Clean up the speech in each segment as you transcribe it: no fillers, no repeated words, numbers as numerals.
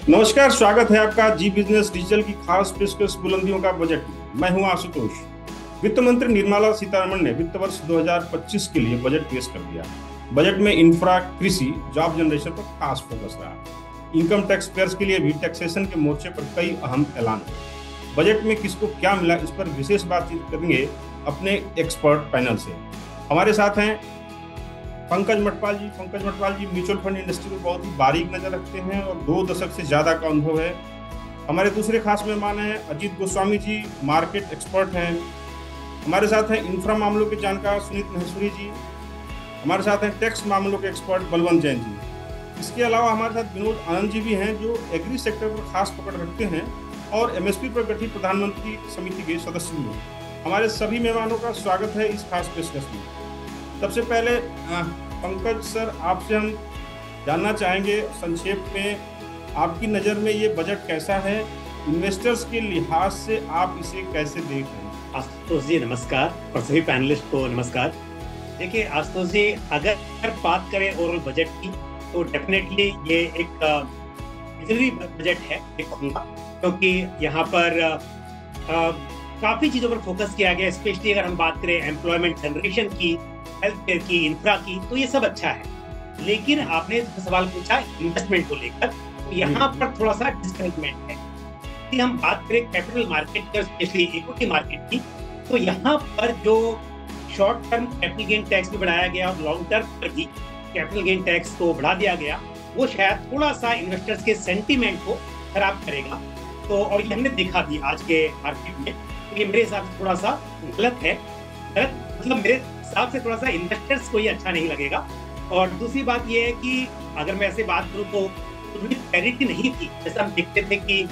नमस्कार, स्वागत है आपका जी बिजनेस डिजिटल की खास पेशकश बुलंदियों का बजट में। मैं हूं आशुतोष। वित्त मंत्री निर्मला सीतारमण ने वित्त वर्ष 2025 के लिए बजट पेश कर दिया। बजट में इंफ्रा, कृषि, जॉब जनरेशन पर खास फोकस रहा। इनकम टैक्स पेयर्स के लिए भी टैक्सेशन के मोर्चे पर कई अहम ऐलान हुए। बजट में किसको क्या मिला, इस पर विशेष बातचीत करेंगे अपने एक्सपर्ट पैनल से। हमारे साथ हैं पंकज मटवाल जी। पंकज मटवाल जी म्यूचुअल फंड इंडस्ट्री में बहुत ही बारीक नजर रखते हैं और 2 दशक से ज्यादा का अनुभव है। हमारे दूसरे खास मेहमान हैं अजीत गोस्वामी जी, मार्केट एक्सपर्ट हैं। हमारे साथ हैं इंफ्रा मामलों के जानकार सुनीत महेश्वरी जी। हमारे साथ हैं टैक्स मामलों के एक्सपर्ट बलवंत जैन जी। इसके अलावा हमारे साथ विनोद आनंद जी भी हैं, जो एग्री सेक्टर पर खास पकड़ रखते हैं और एमएसपी पर गठित प्रधानमंत्री समिति के सदस्य भी हैं। हमारे सभी मेहमानों का स्वागत है इस खास पेशकश में। सबसे पहले पंकज सर, आपसे हम जानना चाहेंगे संक्षेप में, आपकी नज़र में ये बजट कैसा है? इन्वेस्टर्स के लिहाज से आप इसे कैसे देख रहे हैं? आशुतोष जी नमस्कार, और सभी पैनलिस्ट को नमस्कार। देखिए आशुतोष जी, अगर बात करें ओवरऑल बजट की तो डेफिनेटली ये एक विजनरी बजट है कहूँगा, क्योंकि यहाँ पर काफ़ी चीज़ों पर फोकस किया गया। स्पेशली अगर हम बात करें एम्प्लॉयमेंट जनरेशन की, हेल्थ केयर की, इंफ्रा की, तो ये सब अच्छा है। लेकिन आपने सवाल पूछा इन्वेस्टमेंट को लेकर, तो यहाँ पर थोड़ा सा डिस्करेजमेंट है। यदि हम बात करें कैपिटल मार्केट की, स्पेशली इक्विटी मार्केट की, तो यहाँ पर जो short term capital gain tax भी बढ़ाया गया और लॉन्ग टर्म पर भी कैपिटल गेन टैक्स को बढ़ा दिया गया, वो शायद थोड़ा सा इन्वेस्टर्स के सेंटीमेंट को खराब करेगा। तो और ये हमने देखा भी आज के मार्केट में, तो ये मेरे हिसाब से थोड़ा सा गलत है। गलत मतलब मेरे हिसाब से थोड़ा सा इन्वेस्टर्स को ये अच्छा नहीं लगेगा। और दूसरी बात ये है कि अगर मैं ऐसे बात करूँ तो पैरिटी नहीं थी। जैसा हम देखते थे कि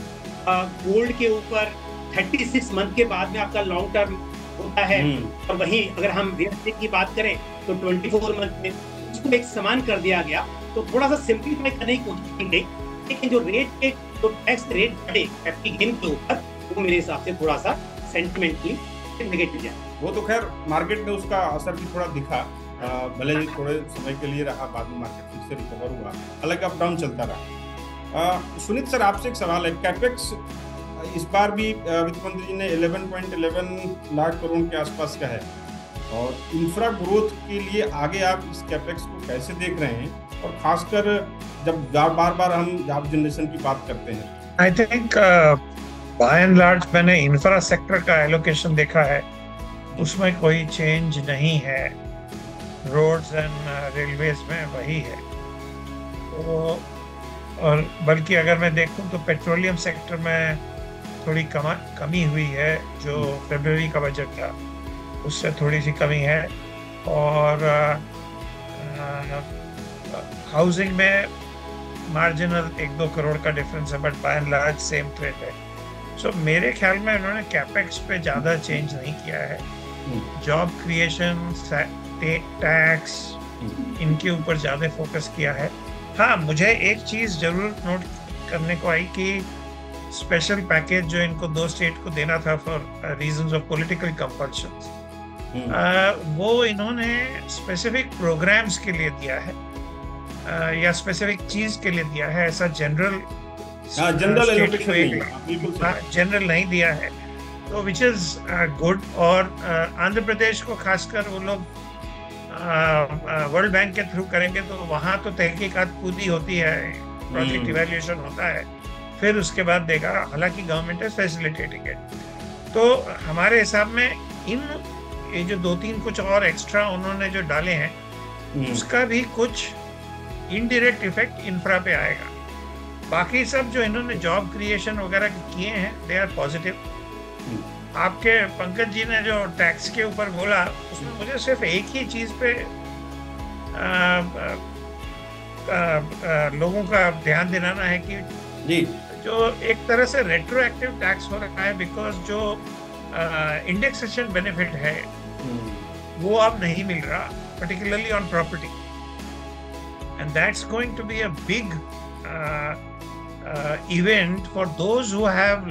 गोल्ड के ऊपर 36 मंथ के बाद में आपका लॉन्ग टर्म होता है, और वहीं अगर हम रियल एस्टेट की बात करें तो 24 मंथ में उसको एक समान कर दिया गया। तो थोड़ा सा सिंप्लीफाई करने की कोशिश की गई, लेकिन जो टैक्स रेट बढ़े कैपिटल गेन के ऊपर, वो मेरे हिसाब से थोड़ा सा सेंटिमेंटली नेगेटिव है। वो तो खैर मार्केट में उसका असर भी थोड़ा दिखा, भले ही थोड़े समय के लिए रहा, बाद में मार्केट फिर से रिकवर हुआ, हालांकि अप डाउन चलता रहा। सुनीत सर, आपसे एक सवाल है। कैपेक्स इस बार भी वित्त मंत्री जी ने 11.11 लाख करोड़ के आसपास का है, और इंफ्रा ग्रोथ के लिए आगे आप इस कैपेक्स को कैसे देख रहे हैं, और खासकर जब बार बार हम जॉब जनरेशन की बात करते हैं? I think by and large मैंने इंफ्रा सेक्टर का एलोकेशन देखा है, उसमें कोई चेंज नहीं है। रोड्स एंड रेलवेज में वही है। तो और बल्कि अगर मैं देखूं तो पेट्रोलियम सेक्टर में थोड़ी कमी हुई है। जो फरवरी का बजट था उससे थोड़ी सी कमी है। और हाउसिंग में मार्जिनल 1-2 करोड़ का डिफरेंस है, but by and large same trend है। सो मेरे ख्याल में उन्होंने कैपेक्स पे ज़्यादा चेंज नहीं किया है। जॉब क्रिएशन, टैक्स, इनके ऊपर ज़्यादा फोकस किया है। हाँ, मुझे एक चीज़ जरूर नोट करने को आई कि स्पेशल पैकेज जो इनको 2 स्टेट को देना था for reasons of political compulsions, वो इन्होंने स्पेसिफिक प्रोग्राम्स के लिए दिया है, या स्पेसिफिक चीज़ के लिए दिया है। ऐसा जनरल जनरल नहीं दिया है, तो विच इज गुड। और आंध्र प्रदेश को खासकर वो लोग वर्ल्ड बैंक के थ्रू करेंगे, तो वहाँ तो तहकीकात पूरी होती है, प्रोजेक्ट इवैल्यूएशन होता है, फिर उसके बाद देगा। हालांकि गवर्नमेंट इज फैसिलिटेटिंग इट। तो हमारे हिसाब में ये जो 2-3 कुछ और एक्स्ट्रा उन्होंने जो डाले हैं, उसका भी कुछ इनडायरेक्ट इफेक्ट इंफ्रा पे आएगा। बाकी सब जो इन्होंने जॉब क्रिएशन वगैरह किए हैं, दे आर पॉजिटिव। आपके पंकज जी ने जो टैक्स के ऊपर बोला, उसमें मुझे सिर्फ एक ही चीज पे लोगों का ध्यान दिलाना है कि जी, जो एक तरह से रेट्रोएक्टिव टैक्स हो रखा है, बिकॉज जो इंडेक्सेशन बेनिफिट है वो अब नहीं मिल रहा, particularly on property, and that's going to be a big event for those who have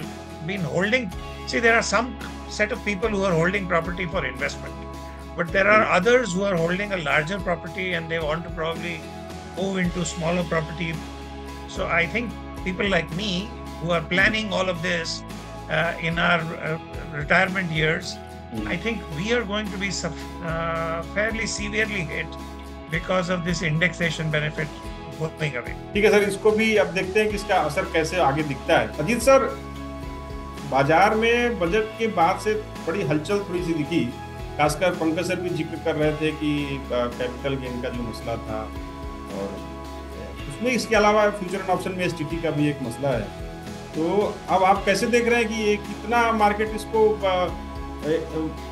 been holding. See, there are some set of people who are holding property for investment, but there are others who are holding a larger property and they want to probably move into smaller property. So I think people like me who are planning all of this in our retirement years, I think we are going to be fairly severely hit because of this indexation benefit going away. ठीक है sir, इसको भी अब देखते हैं कि इसका असर कैसे आगे दिखता है। अजीत सर, बाजार में बजट के बाद से बड़ी हलचल थोड़ी सी दिखी, खासकर पंकज सर भी जिक्र कर रहे थे कि कैपिटल गेन का जो मसला था, और उसमें इसके अलावा फ्यूचर एंड ऑप्शन में एसटीटी का भी एक मसला है। तो अब आप कैसे देख रहे हैं कि ये कितना मार्केट इसको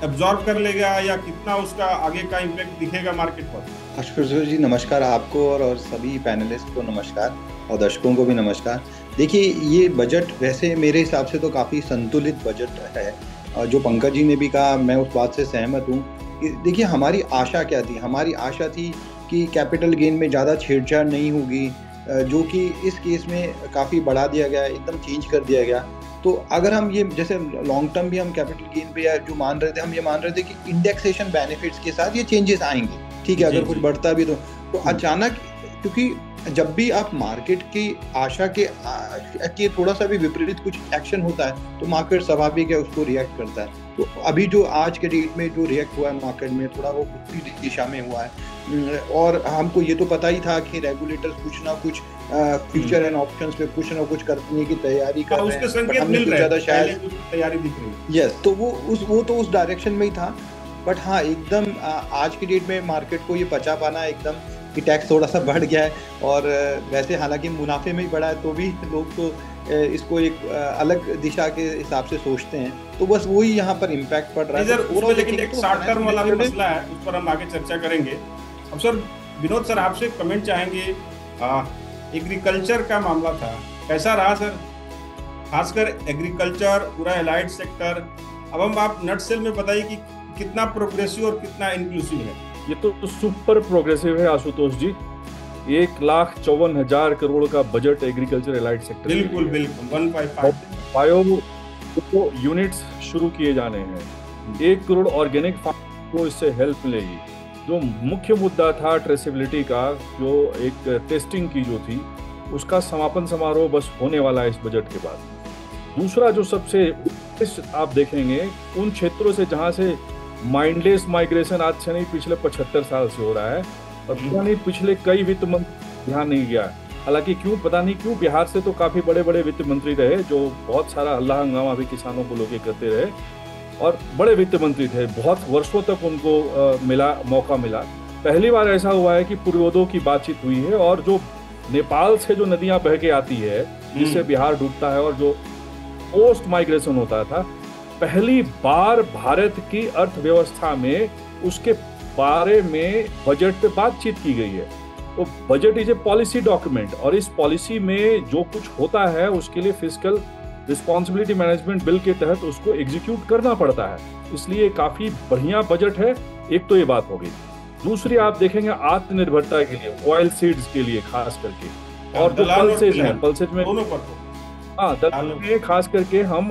एब्जॉर्ब कर लेगा, या कितना उसका आगे का इम्पैक्ट दिखेगा मार्केट पर? आशुतोष जी नमस्कार, आपको और सभी पैनलिस्ट को नमस्कार, और दर्शकों को भी नमस्कार। देखिए, ये बजट वैसे मेरे हिसाब से तो काफ़ी संतुलित बजट है, और जो पंकज जी ने भी कहा मैं उस बात से सहमत हूँ। देखिए, हमारी आशा क्या थी? हमारी आशा थी कि कैपिटल गेन में ज़्यादा छेड़छाड़ नहीं होगी, जो कि इस केस में काफ़ी बढ़ा दिया गया, एकदम चेंज कर दिया गया। तो अगर हम ये जैसे लॉन्ग टर्म भी हम कैपिटल गेन पे या जो मान रहे थे, हम ये मान रहे थे कि इंडेक्सेशन बेनिफिट्स के साथ ये चेंजेस आएंगे, ठीक है, अगर कुछ बढ़ता भी तो अचानक, क्योंकि जब भी आप मार्केट की आशा के थोड़ा सा भी विपरीत कुछ एक्शन होता है तो मार्केट स्वाभाविक है उसको रिएक्ट करता है। तो अभी जो आज के डेट में जो रिएक्ट हुआ है मार्केट में, थोड़ा वो उसी दिशा में हुआ है, और हमको ये तो पता ही था कि रेगुलेटर्स कुछ ना कुछ फ्यूचर एंड ऑप्शंस पे कुछ ना कुछ करने की तैयारी कर रहे हैं, उसके संकेत मिल रहे हैं, शायद तैयारी दिख रही है। यस, तो वो तो उस डायरेक्शन में ही था। बट हाँ, एकदम आज की डेट में मार्केट को ये पचा पाना एकदम कि टैक्स थोड़ा सा बढ़ गया है, और वैसे हालांकि मुनाफे में ही बढ़ा है, तो भी लोग तो इसको एक अलग दिशा के हिसाब से सोचते हैं, तो बस वही यहाँ पर इम्पैक्ट पड़ रहा है। लेकिन एक शॉर्ट टर्म वाला भी मसला है, उस पर हम आगे चर्चा करेंगे। अब सर विनोद सर, आपसे कमेंट चाहेंगे, एग्रीकल्चर का मामला था, कैसा रहा सर? खासकर एग्रीकल्चर, पूरा एलाइड सेक्टर, अब हम आप नटसेल में बताइए कि कितना प्रोग्रेसिव और कितना इंक्लूसिव है? ये तो सुपर प्रोग्रेसिव है आशुतोष जी। 1,54,000 करोड़ का बजट एग्रीकल्चर एलाइड सेक्टर, बिल्कुल 155 बायो यूनिट्स शुरू किए जाने हैं, 1 करोड़ ऑर्गेनिक फार्म को इससे हेल्प मिलेगी। जो मुख्य मुद्दा था ट्रेसेबिलिटी का, जो एक टेस्टिंग की जो थी, उसका समापन समारोह बस होने वाला है इस बजट के बाद। दूसरा जो सबसे आप देखेंगे, उन क्षेत्रों से जहाँ से माइंडलेस माइग्रेशन आज से नहीं पिछले 75 साल से हो रहा है, और पता नहीं पिछले कई वित्त मंत्री ध्यान नहीं गया। हालांकि पता नहीं क्यों बिहार से तो काफी बड़े बड़े वित्त मंत्री रहे, जो बहुत सारा हल्ला हंगामा भी किसानों को लेके करते रहे, और बड़े वित्त मंत्री थे, बहुत वर्षों तक उनको मौका मिला। पहली बार ऐसा हुआ है कि पूर्वोदय की बातचीत हुई है, और जो नेपाल से जो नदियां बह के आती है जिससे बिहार डूबता है, और जो पोस्ट माइग्रेशन होता था, पहली बार भारत की अर्थव्यवस्था में उसके बारे में बजट पे बातचीत की गई है। तो budget is a policy document, और इस पॉलिसी में जो कुछ होता है उसके लिए फिस्कल रिस्पॉन्सिबिलिटी मैनेजमेंट बिल के तहत उसको एग्जीक्यूट करना पड़ता है, इसलिए काफी बढ़िया बजट है। एक तो ये बात होगी। दूसरी आप देखेंगे आत्मनिर्भरता के लिए, ऑयल सीड्स के लिए खास करके, और जो पल्सेज हैं, पल्सेज में में खास करके हम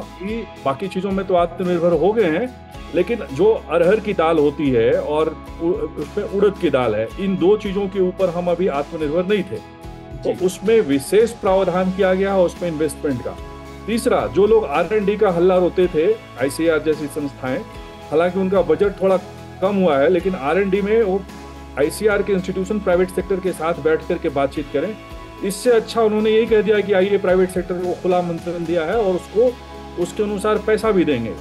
बाकी चीजों में तो आत्मनिर्भर हो गए हैं, लेकिन जो अरहर की दाल होती है और उसमें उड़द की दाल है, इन दो चीजों के ऊपर हम अभी आत्मनिर्भर नहीं थे, तो उसमें विशेष प्रावधान किया गया है उसमें इन्वेस्टमेंट का। तीसरा, जो लोग R&D का हल्ला रोते थे, ICAR जैसी संस्थाएं, हालांकि उनका बजट थोड़ा कम हुआ है, लेकिन R&D में वो ICAR के इंस्टीट्यूशन प्राइवेट सेक्टर के साथ बैठ करके बातचीत करें। इससे अच्छा उन्होंने यही कह दिया कि आइए प्राइवेट सेक्टर को खुला मंत्रण दिया है, और उसको उसके अनुसार पैसा भी देंगे,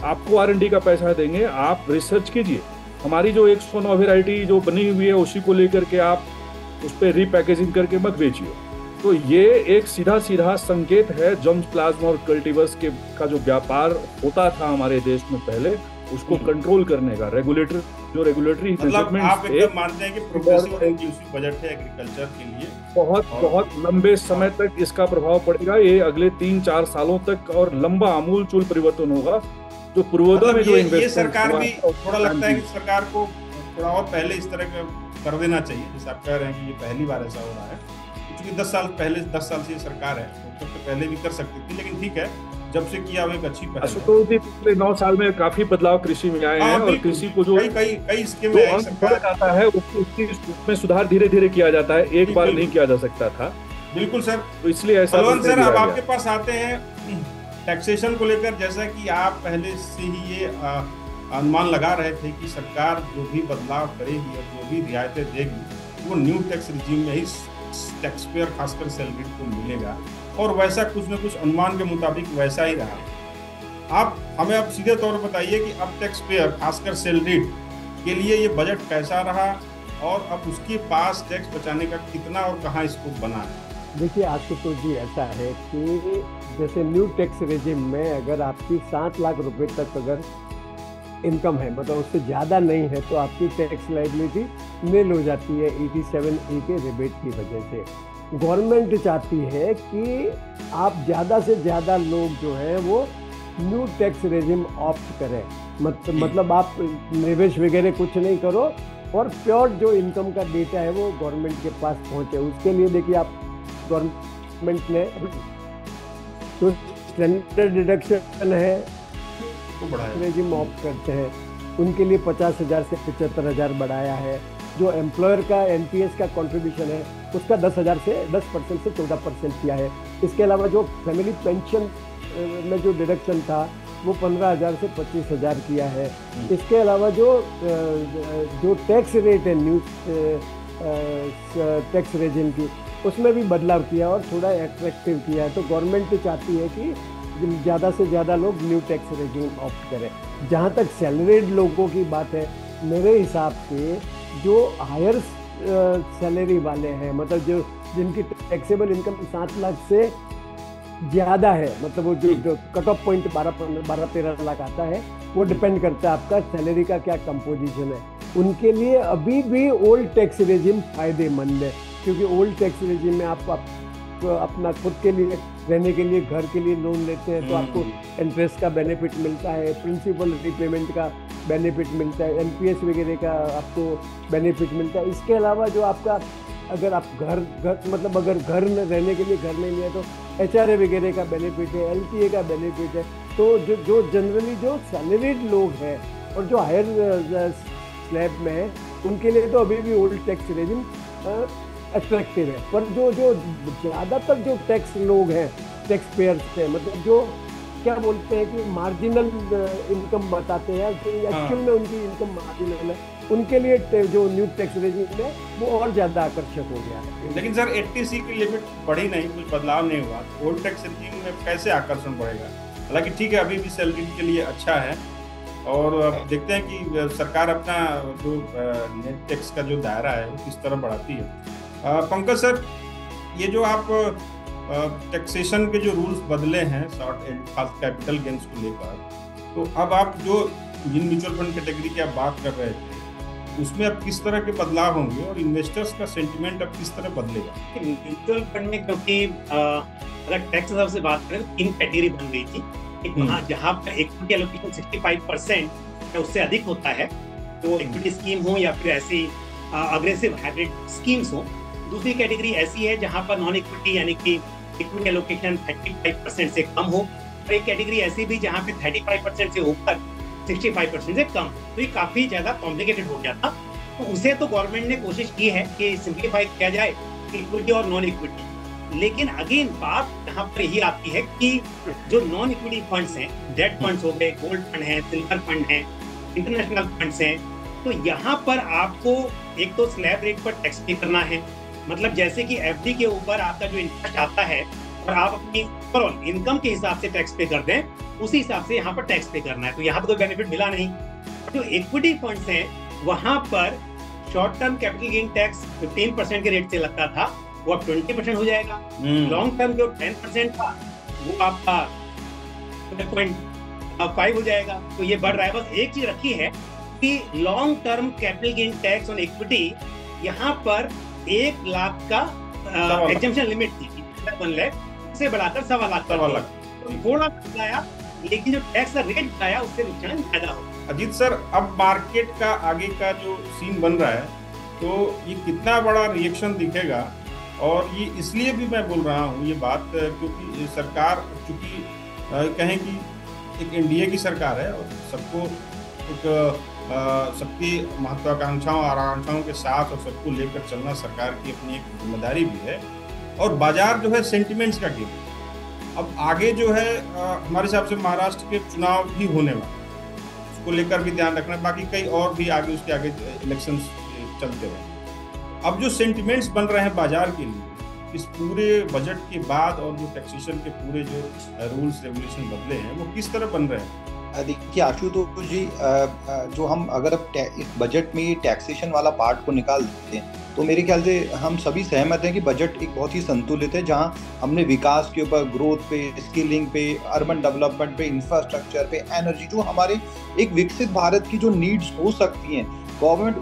आपको R&D का पैसा देंगे, आप रिसर्च कीजिए। हमारी जो 109 वैरायटी जो बनी हुई है उसी को लेकर के आप उस पर रीपैकेजिंग करके मत बेचिए। तो ये एक सीधा सीधा संकेत है जर्म प्लाज्मा और कल्टीवर्स के का जो व्यापार होता था हमारे देश में पहले, उसको कंट्रोल करने का रेगुलेटरी मतलब आप एकदम मानते हैं कि प्रोग्रेसिव और इंक्लूसिव बजट है एग्रीकल्चर के लिए। बहुत लंबे समय तक इसका प्रभाव पड़ेगा, ये अगले 3-4 सालों तक, और लंबा आमूलचूल परिवर्तन होगा। जो पूर्वोदय में जो इन्वेस्टमेंट, ये सरकार भी थोड़ा लगता है कि सरकार को थोड़ा और पहले इस तरह कर देना चाहिए, जैसे आप कह रहे हैं कि ये पहली बार ऐसा हो रहा है, क्योंकि 10 साल से ये सरकार है, तो पहले भी कर सकती थी, लेकिन ठीक है, जब से किया वो एक अच्छी पहल है। तो पिछले 9 साल में काफी बदलाव कृषि में आए हैं, और कृषि को जो कई स्कीमें आता है उसमें सुधार धीरे धीरे किया जाता है, एक बार नहीं किया जा सकता था। बिल्कुल सर। तो इसलिए ऐसा बलवंत सर, अब आपके पास आते हैं टैक्सेशन को लेकर। जैसा कि आप पहले से ही ये अनुमान लगा रहे थे कि सरकार जो भी बदलाव करेगी और जो भी रियायतें देगी वो न्यू टैक्स रिजीम में ही टैक्स पेयर खासकर सैलरी को मिलेगा, और वैसा कुछ न कुछ अनुमान के मुताबिक वैसा ही रहा। आप हमें अब सीधे तौर पर बताइए कि अब टैक्स पेयर खासकर सैलरीड के लिए ये बजट कैसा रहा, और अब उसके पास टैक्स बचाने का कितना और कहाँ स्कोप बना है? देखिए आशुतोष जी, ऐसा है कि जैसे न्यू टैक्स रेजिम में अगर आपकी 7 लाख रुपए तक अगर इनकम है, मतलब उससे ज़्यादा नहीं है, तो आपकी टैक्स लायबिलिटी नील हो जाती है 87E के रिबेट की वजह से। गवर्नमेंट चाहती है कि आप ज़्यादा से ज़्यादा लोग जो हैं वो न्यू टैक्स रेजिम ऑप्ट करें, मतलब आप निवेश वगैरह कुछ नहीं करो और प्योर जो इनकम का डेटा है वो गवर्नमेंट के पास पहुँचे। उसके लिए देखिए, आप गवर्नमेंट ने जो स्टैंडर्ड डिडक्शन है रेजिम ऑप्ट करते हैं, उनके लिए 50,000 से 75,000 बढ़ाया है। जो एम्प्लॉयर का एनपीएस का कंट्रीब्यूशन है उसका 10,000 से 10% से 14% किया है। इसके अलावा जो फैमिली पेंशन में जो डिडक्शन था वो 15,000 से 25,000 किया है। इसके अलावा जो टैक्स रेट है न्यू टैक्स रेजिम की, उसमें भी बदलाव किया और थोड़ा एट्रैक्टिव किया है। तो गवर्नमेंट चाहती है कि ज़्यादा से ज़्यादा लोग न्यू टैक्स रेजिम ऑप्ट करें। जहाँ तक सैलरीड लोगों की बात है, मेरे हिसाब से जो हायर सैलरी वाले हैं, मतलब जो जिनकी टैक्सेबल इनकम 7 लाख से ज़्यादा है, मतलब वो जो कट ऑफ पॉइंट 12-13 लाख आता है, वो डिपेंड करता है आपका सैलरी का क्या कंपोजिशन है। उनके लिए अभी भी ओल्ड टैक्स रेजिम फ़ायदेमंद है, क्योंकि ओल्ड टैक्स रेजिम में आप अपना खुद के लिए रहने के लिए घर के लिए लोन लेते हैं तो आपको इंटरेस्ट का बेनिफिट मिलता है, प्रिंसिपल रिपेमेंट का बेनिफिट मिलता है, एनपीएस वगैरह का आपको बेनिफिट मिलता है। इसके अलावा जो आपका अगर आप घर मतलब अगर घर में रहने के लिए घर नहीं लिया तो एचआरए वगैरह का बेनिफिट है, एलटीए का बेनिफिट है। तो जो जनरली जो सैलरीड लोग हैं और जो हायर स्लैब में है, उनके लिए तो अभी भी ओल्ड टैक्स रेजिम अट्रैक्टिव है। पर जो ज़्यादातर जो टैक्स लोग हैं, टैक्स पेयर्स हैं, मतलब जो क्या बोलते हैं कि मार्जिनल इनकम बताते हैं, जो एक्चुअल में उनकी इनकम मार्जिनल है, उनके लिए जो न्यू टैक्स रेजिम है वो और ज़्यादा आकर्षक हो गया है। लेकिन सर 80C की लिमिट बढ़ी नहीं, कुछ बदलाव नहीं हुआ, ओल्ड टैक्स रेजिम में कैसे आकर्षण बढ़ेगा? हालांकि ठीक है, अभी भी सैलरी के लिए अच्छा है, और अब देखते हैं कि सरकार अपना जो नेट टैक्स का जो दायरा है वो किस तरह बढ़ाती है। पंकज सर, ये जो आप टैक्सेशन के जो रूल्स बदले हैं शॉर्ट एंड खास कैपिटल गेन्स को लेकर, तो अब आप जो जिन म्यूचुअल फंड कैटेगरी की आप बात कर रहे थे उसमें अब किस तरह के बदलाव होंगे और इन्वेस्टर्स का सेंटिमेंट अब किस तरह बदलेगा? म्यूचुअल फंड में क्योंकि अगर टैक्स हिसाब से बात करें तो 3 कैटेगरी बन गई थी। जहाँ पर इक्विटी एलोकेशन 65% या उससे अधिक होता है, तो इक्विटी स्कीम हो या फिर ऐसी अग्रेसिव हाइब्रिड स्कीम्स हो। दूसरी कैटेगरी ऐसी है जहां पर नॉन इक्विटी यानी कि इक्विटी एलोकेशन 35% से कम हो, और एक कैटेगरी ऐसी भी जहां पे 35% से ऊपर 65% से कम। तो ये काफी ज्यादा कॉम्प्लिकेटेड हो गया था, तो उसे तो गवर्नमेंट ने कोशिश की है कि सिंप्लीफाई किया जाए इक्विटी और नॉन इक्विटी। लेकिन अगेन बात यहाँ पर यही आती है कि जो नॉन इक्विटी फंड्स हैं, डेट फंड्स हो गए, गोल्ड फंड है, सिल्वर फंड है, इंटरनेशनल फंड्स हैं, तो यहाँ पर आपको एक तो स्लैब रेट पर टैक्स पे करना है। मतलब जैसे कि एफडी के ऊपर आपका जो इंटरेस्ट आता है और आप अपनी ओवरऑल इनकम के हिसाब से टैक्स पे कर दें, उसी हिसाब से यहाँ पर टैक्स पे करना है, तो यहाँ पर कोई बेनिफिट मिला नहीं। जो इक्विटी फंड्स हैं वहां पर short term capital gain tax 15% के रेट से लगता था, वो अब 20% हो जाएगा। लॉन्ग टर्म जो 10% था वो आपका 5 हो जाएगा। तो ये बढ़ रहा है। बस एक चीज रखी है कि long term capital gain tax on equity यहाँ पर 1 लाख का एग्जेम्पशन लिमिट थी, 1 लाख से बढ़ाकर 1.25 लाख तो थोड़ा बढ़ाया, लेकिन जो टैक्स का रेट बढ़ाया उससे नुकसान ज्यादा हो। अजीत सर, अब मार्केट का आगे का जो सीन बन रहा है, तो ये कितना बड़ा रिएक्शन दिखेगा? और ये इसलिए भी मैं बोल रहा हूँ ये बात, क्योंकि सरकार चूंकि कहें कि एक एनडीए की सरकार है और सबको एक सबकी महत्वाकांक्षाओं और आकांक्षाओं के साथ और सबको लेकर चलना सरकार की अपनी एक जिम्मेदारी भी है। और बाजार जो है सेंटिमेंट्स का गेम है। अब आगे जो है हमारे हिसाब से महाराष्ट्र के चुनाव भी होने वाले, उसको लेकर भी ध्यान रखना, बाकी कई और भी आगे उसके आगे इलेक्शंस चलते रहे। अब जो सेंटिमेंट्स बन रहे हैं बाजार के लिए इस पूरे बजट के बाद, और जो टैक्सेशन के पूरे जो रूल्स रेगुलेशन बदले हैं वो किस तरह बन रहे हैं? देखिए आशुतोष जी, जो हम अगर इस बजट में टैक्सेशन वाला पार्ट को निकाल देते हैं तो मेरे ख्याल से हम सभी सहमत हैं कि बजट एक बहुत ही संतुलित है, जहां हमने विकास के ऊपर, ग्रोथ पे, स्किलिंग पे, अर्बन डेवलपमेंट पे, इंफ्रास्ट्रक्चर पे, एनर्जी, जो हमारे एक विकसित भारत की जो नीड्स हो सकती हैं, गवर्नमेंट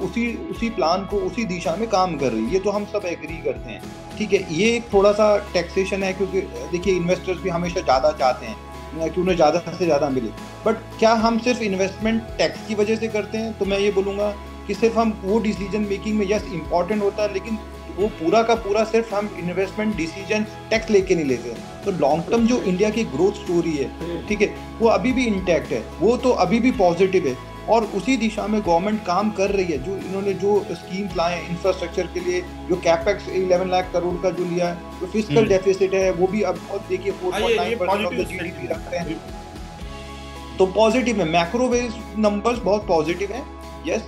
उसी प्लान को उसी दिशा में काम कर रही है। ये तो हम सब एग्री करते हैं, ठीक है। ये एक थोड़ा सा टैक्सेशन है, क्योंकि देखिए इन्वेस्टर्स भी हमेशा ज़्यादा चाहते हैं कि उन्हें ज़्यादा से ज़्यादा मिले, बट क्या हम सिर्फ इन्वेस्टमेंट टैक्स की वजह से करते हैं? तो मैं ये बोलूँगा कि सिर्फ हम वो डिसीजन मेकिंग में यस इम्पॉर्टेंट होता है, लेकिन वो पूरा का पूरा सिर्फ हम इन्वेस्टमेंट डिसीजन टैक्स लेके नहीं लेते हैं। तो लॉन्ग टर्म जो इंडिया की ग्रोथ स्टोरी है, ठीक है, वो अभी भी इंटैक्ट है, वो तो अभी भी पॉजिटिव है, और उसी दिशा में गवर्नमेंट काम कर रही है। जो इन्होंने जो स्कीम्स लाए हैं इंफ्रास्ट्रक्चर के लिए, जो कैपेक्स 11 लाख करोड़ का जो लिया है, जो फिस्कल डेफिसिट है वो भी अब देखिए 4.9% ऑफ द जीडीपी रखते हैं, तो पॉजिटिव है। मैक्रो बेस्ड नंबर्स बहुत पॉजिटिव हैं, यस।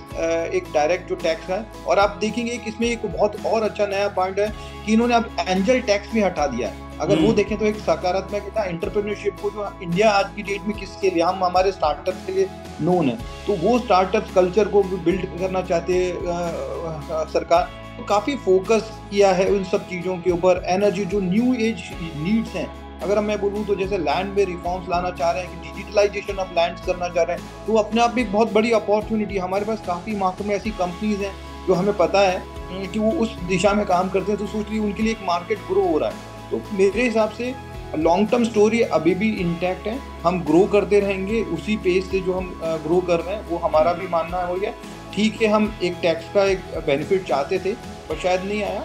एक डायरेक्ट जो टैक्स है, और आप देखेंगे कि इसमें एक बहुत और अच्छा नया पॉइंट है कि इन्होंने अब एंजल टैक्स भी हटा दिया है। अगर वो देखें तो एक सकारात्मक था, एंटरप्रेन्योरशिप को जो इंडिया आज की डेट में किसके लिए, हम हमारे स्टार्टअप के लिए नोन है, तो वो स्टार्टअप कल्चर को बिल्ड करना चाहते हैं सरकार, तो काफ़ी फोकस किया है उन सब चीज़ों के ऊपर। एनर्जी, जो न्यू एज नीड्स हैं, अगर मैं बोलूँ तो जैसे लैंड में रिफॉर्म्स लाना चाह रहे हैं, कि डिजिटलाइजेशन ऑफ लैंड्स करना चाह रहे हैं, तो अपने आप में एक बहुत बड़ी अपॉर्चुनिटी। हमारे पास काफ़ी मार्केट में ऐसी कंपनीज हैं जो हमें पता है कि वो उस दिशा में काम करते हैं, तो सोच लीजिए उनके लिए एक मार्केट ग्रो हो रहा है। तो मेरे हिसाब से लॉन्ग टर्म स्टोरी अभी भी इंटैक्ट है, हम ग्रो करते रहेंगे उसी पेस से जो हम ग्रो कर रहे हैं, वो हमारा भी मानना हो गया। ठीक है, हम एक टैक्स का एक बेनिफिट चाहते थे पर शायद नहीं आया,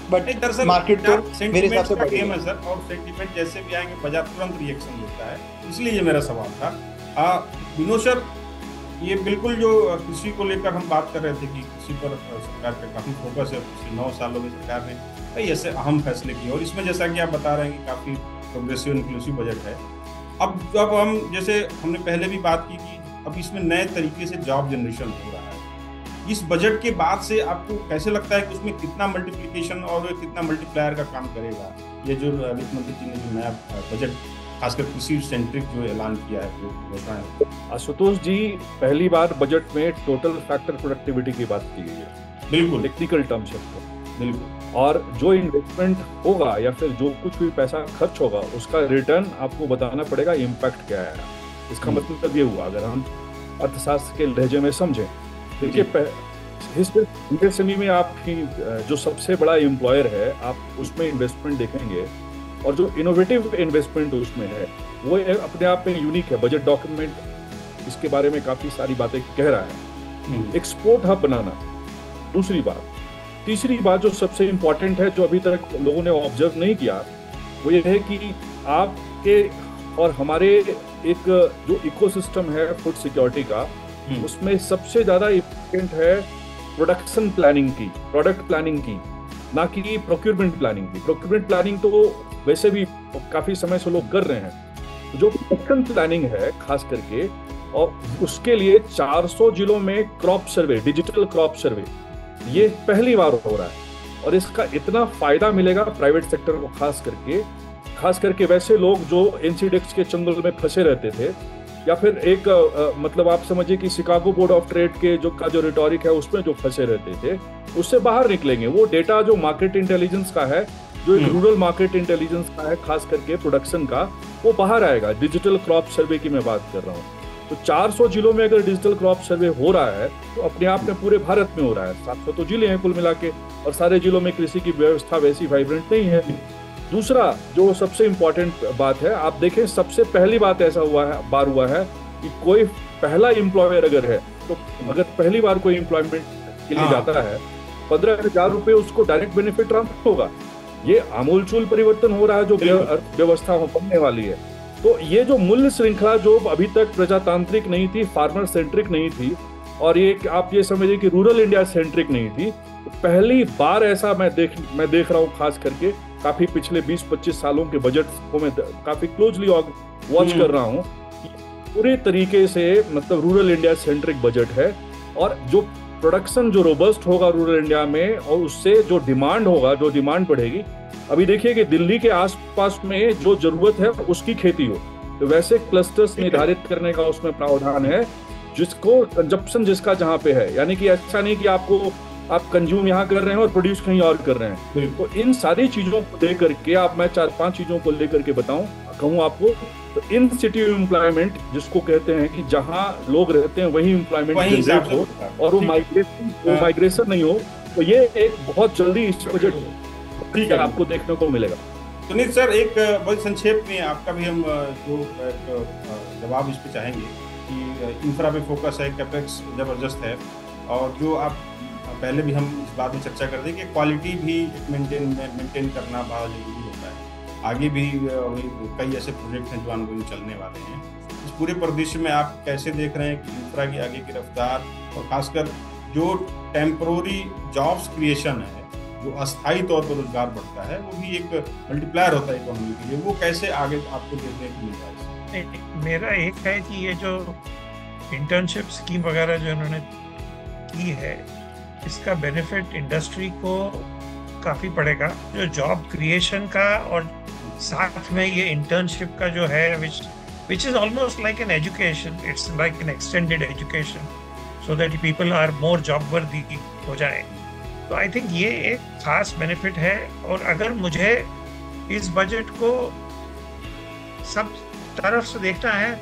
बट मार्केट तो मेरे हिसाब से बढ़िया है सर, और सेंटीमेंट जैसे भी आएंगे बाजार तुरंत रिएक्शन देता है, इसलिए ये मेरा सवाल था। विनोद सर, ये बिल्कुल जो कृषि को लेकर हम बात कर रहे थे कि कृषि पर सरकार का काफ़ी फोकस है, पिछले 9 सालों में सरकार ने कई ऐसे अहम फैसले किए, और इसमें जैसा कि आप बता रहे हैं कि काफ़ी प्रोग्रेसिव इंक्लूसिव बजट है। अब जब हम, जैसे हमने पहले भी बात की कि अब इसमें नए तरीके से जॉब जनरेशन हो रहा है, इस बजट के बाद से आपको कैसे लगता है कि उसमें कितना मल्टीप्लिकेशन और कितना मल्टीप्लायर का काम करेगा ये जो वित्त मंत्री जी ने जो नया बजट खासकर कृषि सेंट्रिक जो ऐलान किया है, जो घोषणा है? आशुतोष जी, पहली बार बजट में टोटल फैक्टर प्रोडक्टिविटी की बात की गई है, बिल्कुल टेक्निकल टर्म से, बिल्कुल। और जो इन्वेस्टमेंट होगा या फिर जो कुछ भी पैसा खर्च होगा उसका रिटर्न आपको बताना पड़ेगा, इम्पैक्ट क्या है। इसका मतलब ये हुआ, अगर हम अर्थशास्त्र के लहजे में समझें, देखिए एमएसएमई में आपकी जो सबसे बड़ा एम्प्लॉयर है, आप उसमें इन्वेस्टमेंट देखेंगे, और जो इनोवेटिव इन्वेस्टमेंट उसमें है वो अपने आप में यूनिक है। बजट डॉक्यूमेंट इसके बारे में काफ़ी सारी बातें कह रहा है। एक्सपोर्ट हब बनाना दूसरी बात। तीसरी बात जो सबसे इम्पॉर्टेंट है, जो अभी तक लोगों ने ऑब्जर्व नहीं किया, वो ये है कि आपके और हमारे एक जो इकोसिस्टम है फूड सिक्योरिटी का, उसमें सबसे ज़्यादा इम्पोर्टेंट है प्रोडक्शन प्लानिंग की, प्रोडक्ट प्लानिंग की, ना कि प्रोक्योरमेंट प्लानिंग की। प्रोक्योरमेंट प्लानिंग तो वैसे भी काफ़ी समय से लोग कर रहे हैं। जो प्रोडक्शन प्लानिंग है खास करके, और उसके लिए 400 जिलों में crop survey, digital crop survey, ये पहली बार हो रहा है, और इसका इतना फायदा मिलेगा प्राइवेट सेक्टर को, खास करके वैसे लोग जो एनसीडेक्स के चंगुल में फंसे रहते थे, या फिर एक मतलब आप समझिए कि शिकागो बोर्ड ऑफ ट्रेड के जो रिटोरिक है उसमें जो फंसे रहते थे, उससे बाहर निकलेंगे। वो डेटा जो मार्केट इंटेलिजेंस का है, जो एक रूरल मार्केट इंटेलिजेंस का है, खास करके प्रोडक्शन का, वो बाहर आएगा। डिजिटल क्रॉप सर्वे की मैं बात कर रहा हूँ। तो 400 जिलों में अगर डिजिटल क्रॉप सर्वे हो रहा है तो अपने आप में पूरे भारत में हो रहा है। 700 तो जिले हैं कुल मिला के, और सारे जिलों में कृषि की व्यवस्था वैसी वाइब्रेंट नहीं है। दूसरा जो सबसे इम्पोर्टेंट बात है, आप देखें सबसे पहली बात ऐसा बार हुआ है कि कोई पहला एम्प्लॉयर अगर है, तो अगर पहली बार कोई एम्प्लॉयमेंट के लिए जाता है, 15,000 रुपये उसको डायरेक्ट बेनिफिट ट्रांसफर होगा। ये आमूलचूल परिवर्तन हो रहा है जो व्यवस्था बनने वाली है। तो ये जो मूल्य श्रृंखला जो अभी तक प्रजातांत्रिक नहीं थी, फार्मर सेंट्रिक नहीं थी, और ये आप ये समझिए कि रूरल इंडिया सेंट्रिक नहीं थी, पहली बार ऐसा मैं देख रहा हूँ, खास करके काफी पिछले 20-25 सालों के बजट को मैं काफी क्लोजली वॉच कर रहा हूँ। पूरे तरीके से मतलब रूरल इंडिया सेंट्रिक बजट है, और जो प्रोडक्शन जो रोबस्ट होगा रूरल इंडिया में, और उससे जो डिमांड होगा, जो डिमांड बढ़ेगी। अभी देखिए कि दिल्ली के आसपास में जो जरूरत है उसकी खेती हो, तो वैसे क्लस्टर्स निर्धारित करने का उसमें प्रावधान है, जिसको कंजप्शन जिसका जहाँ पे है, यानी कि ऐसा नहीं कि आप कंज्यूम यहाँ कर रहे हैं और प्रोड्यूस कहीं और कर रहे हैं। तो इन सारी चीजों को लेकर के आप, मैं 4-5 चीजों को लेकर के कहूँ आपको, तो इन सिटी एम्प्लॉयमेंट जिसको कहते हैं कि जहाँ लोग रहते हैं वही एम्प्लॉयमेंट जनरेट हो, और वो माइग्रेशन नहीं हो, तो ये एक बहुत जल्दी इस बजट आपको देखने को मिलेगा। सुनील सर, एक बहुत संक्षेप में आपका भी हम जो जवाब इस पे चाहेंगे कि इंफ्रा पे फोकस है, कैपेक्स जबरदस्त है, और जो आप पहले भी हम इस बात में चर्चा कर दें कि क्वालिटी भी मेंटेन करना बहुत जरूरी होता है। आगे भी कई ऐसे प्रोजेक्ट हैं जो ऑनगोइंग चलने वाले हैं। इस पूरे परिदृश्य में आप कैसे देख रहे हैं कि इंफ्रा की आगे की रफ्तार, और खासकर जो टेम्पररी जॉब्स क्रिएशन है, जो अस्थायी तौर पर रोजगार बढ़ता है, वो भी एक मल्टीप्लायर होता है इकोनॉमी के लिए, वो कैसे आगे आपको देखने को मिल रहा है? मेरा एक है कि ये जो इंटर्नशिप स्कीम वगैरह जो इन्होंने की है, इसका बेनिफिट इंडस्ट्री को काफ़ी पड़ेगा, जो जॉब क्रिएशन का, और साथ में ये इंटर्नशिप का जो है which is almost like an education, it's like an extended education, so that people are more job worthy हो जाए। तो आई थिंक ये एक खास बेनिफिट है। और अगर मुझे इस बजट को सब तरफ से देखना है,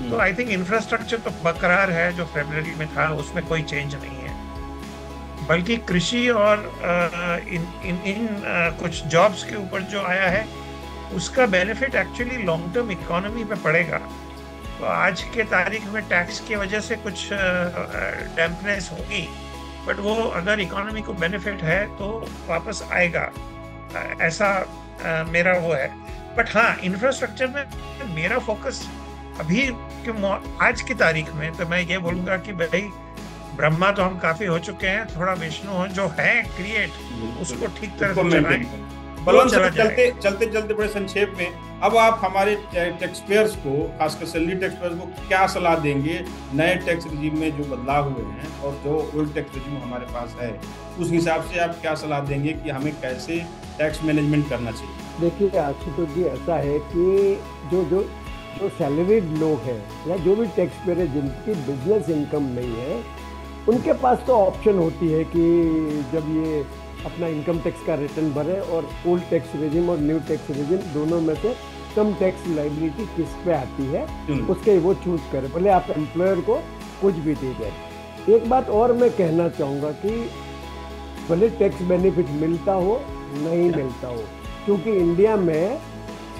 तो आई थिंक इंफ्रास्ट्रक्चर तो बरकरार है, जो फरवरी में था उसमें कोई चेंज नहीं है, बल्कि कृषि और इन कुछ जॉब्स के ऊपर जो आया है, उसका benefit actually long term economy पे पड़ेगा। तो आज के तारीख में टैक्स की वजह से कुछ डैम्पनेस होगी, बट वो अगर इकोनॉमी को बेनिफिट है तो वापस आएगा, ऐसा मेरा वो है। बट हाँ, इंफ्रास्ट्रक्चर में मेरा फोकस अभी आज की तारीख में तो मैं ये बोलूँगा कि भाई ब्रह्मा तो हम काफी हो चुके हैं, थोड़ा विष्णु जो है क्रिएट, उसको ठीक तरह से चलाएं। बलवंत सर, चलते बड़े संक्षेप में, अब आप हमारे टैक्स पेयर्स को, खासकर सैलरी टैक्स पेयर्स को क्या सलाह देंगे नए टैक्स रिजीम में जो बदलाव हुए हैं, और जो ओल्ड टैक्स रिजीम हमारे पास है, उस हिसाब से आप क्या सलाह देंगे कि हमें कैसे टैक्स मैनेजमेंट करना चाहिए? देखिए आशुतोष जी, ऐसा है कि जो सैलरीड लोग हैं या जो भी टैक्स पेयर है जिनकी बिजनेस इनकम नहीं है, उनके पास तो ऑप्शन होती है कि जब ये अपना इनकम टैक्स का रिटर्न भरे और ओल्ड टैक्स रेजिम और न्यू टैक्स रेजिम दोनों में से कम टैक्स लाइबिलिटी किस पे आती है उसके वो चूज करे, भले आप एम्प्लॉयर को कुछ भी दे दें। एक बात और मैं कहना चाहूँगा कि भले टैक्स बेनिफिट मिलता हो नहीं मिलता हो, क्योंकि इंडिया में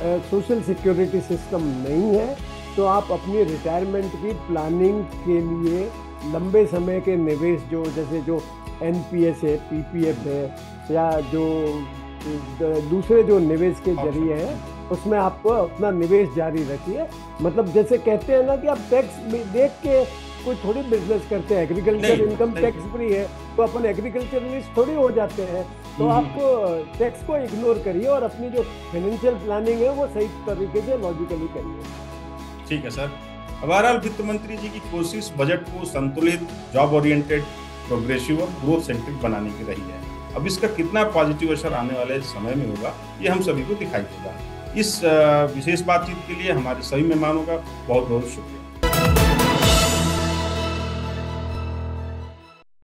सोशल सिक्योरिटी सिस्टम नहीं है, तो आप अपनी रिटायरमेंट की प्लानिंग के लिए लंबे समय के निवेश जैसे जो एनपीएस है, पीपीएफ है, या जो दूसरे जो निवेश के जरिए हैं, उसमें आपको अपना निवेश जारी रखिए। मतलब जैसे कहते हैं ना कि आप टैक्स देख के कोई थोड़ी बिजनेस करते हैं, एग्रीकल्चर इनकम टैक्स फ्री है तो अपन एग्रीकल्चरलिस्ट थोड़ी हो जाते हैं। तो आप टैक्स को इग्नोर करिए और अपनी जो फाइनेंशियल प्लानिंग है वो सही तरीके से लॉजिकली करिए। ठीक है सर। बहरहाल वित्त मंत्री जी की कोशिश बजट को संतुलित, जॉब ओरिएंटेड, प्रोग्रेसिव और ग्रोथ सेंट्रिक बनाने की रही है। अब इसका कितना पॉजिटिव असर आने वाले समय में होगा, ये हम सभी को दिखाई देगा। इस विशेष बातचीत के लिए हमारे सभी मेहमानों का बहुत बहुत शुक्रिया।